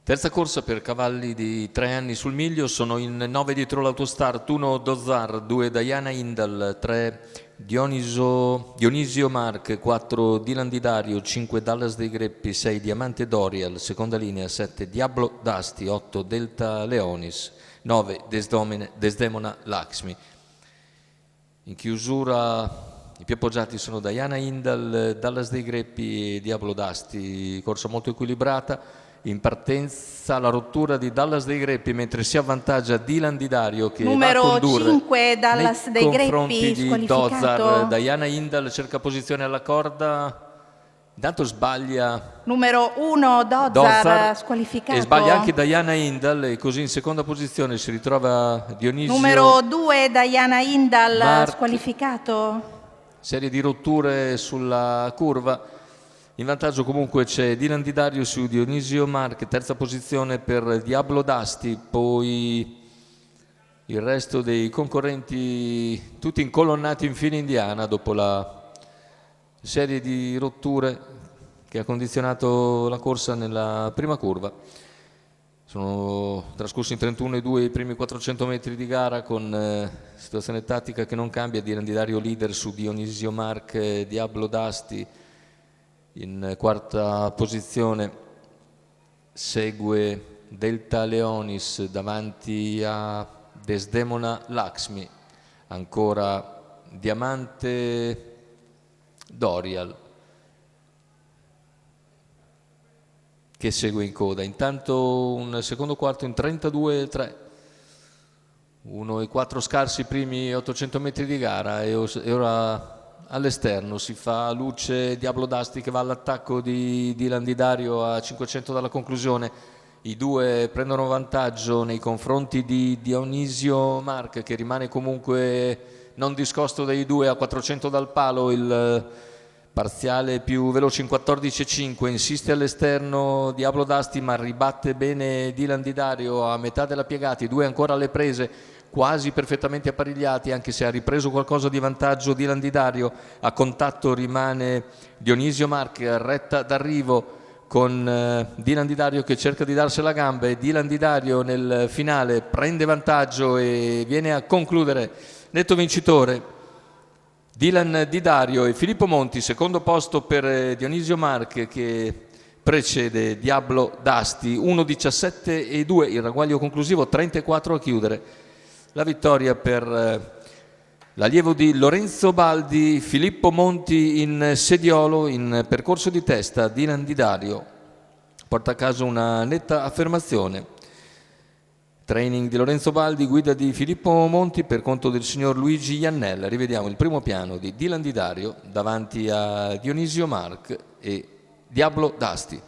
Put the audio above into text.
Terza corsa per cavalli di 3 anni sul miglio, sono in 9 dietro l'Autostart, 1 Dozar, 2 Diana Indal, 3 Dionisio Mark, 4 Dylan Di Dario, 5 Dallas dei Greppi, 6 Diamante Dorial, seconda linea, 7 Diablo Dasti, 8 Delta Leonis, 9 Desdemona Lakshmi. In chiusura i più appoggiati sono Diana Indal, Dallas dei Greppi e Diablo Dasti, corsa molto equilibrata. In partenza la rottura di Dallas dei Greppi, mentre si avvantaggia Dylan Di Dario che va a condurre 5 Dallas dei confronti Greppi, di Dozar. Diana Indal cerca posizione alla corda, intanto sbaglia numero 1 Dozar squalificato, e sbaglia anche Diana Indal, e così in seconda posizione si ritrova Dionisio. Numero 2 Diana Indal squalificato. Serie di rotture sulla curva. In vantaggio comunque c'è Dylan Di Dario su Dionisio Mark, terza posizione per Diablo Dasti, poi il resto dei concorrenti tutti incolonnati in fila indiana dopo la serie di rotture che ha condizionato la corsa nella prima curva. Sono trascorsi in 31,2 i primi 400 metri di gara, con situazione tattica che non cambia. Dylan Di Dario leader su Dionisio Mark, Diablo Dasti in quarta posizione, segue Delta Leonis davanti a Desdemona Lakshmi, ancora Diamante Dorial che segue in coda. Intanto un secondo quarto in 32,3, 1,4 scarsi i primi 800 metri di gara, e ora all'esterno si fa luce Diablo Dasti che va all'attacco di Dylan Di Dario a 500 dalla conclusione. I due prendono vantaggio nei confronti di Dionisio Mark, che rimane comunque non discosto dai due a 400 dal palo. Il parziale più veloce in 14,5, insiste all'esterno Diablo Dasti ma ribatte bene Dylan Di Dario a metà della piegata. I due ancora alle prese, quasi perfettamente apparigliati, anche se ha ripreso qualcosa di vantaggio Dylan Di Dario. A contatto rimane Dionisio Mark, retta d'arrivo con Dylan Di Dario che cerca di darsela a gambe. Dylan Di Dario nel finale prende vantaggio e viene a concludere netto vincitore Dylan Di Dario, e Filippo Monti secondo posto per Dionisio Mark che precede Diablo Dasti. 1,17,2 il ragguaglio conclusivo, 34 a chiudere. La vittoria per l'allievo di Lorenzo Baldi, Filippo Monti in sediolo. In percorso di testa Dylan Di Dario porta a casa una netta affermazione. Training di Lorenzo Baldi, guida di Filippo Monti per conto del signor Luigi Iannella. Rivediamo il primo piano di Dylan Di Dario davanti a Dionisio Mark e Diablo Dasti.